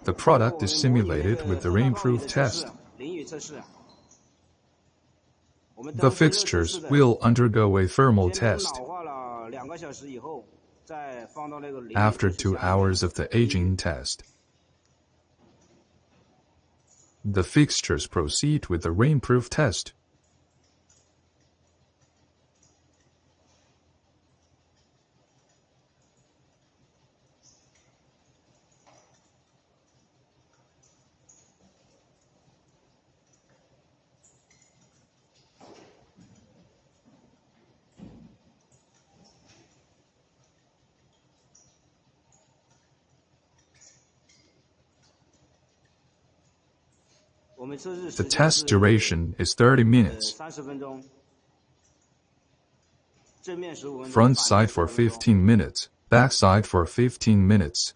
The product is simulated with the rainproof test. The fixtures will undergo a thermal test. After 2 hours of the aging test, the fixtures proceed with the rainproof test. The test duration is 30 minutes. Front side for 15 minutes, back side for 15 minutes.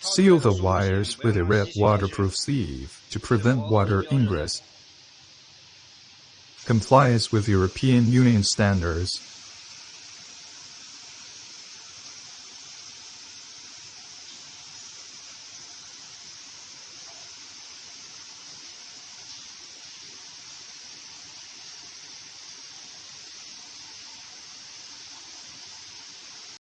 Seal the wires with a red waterproof sleeve to prevent water ingress. Complies with European Union standards.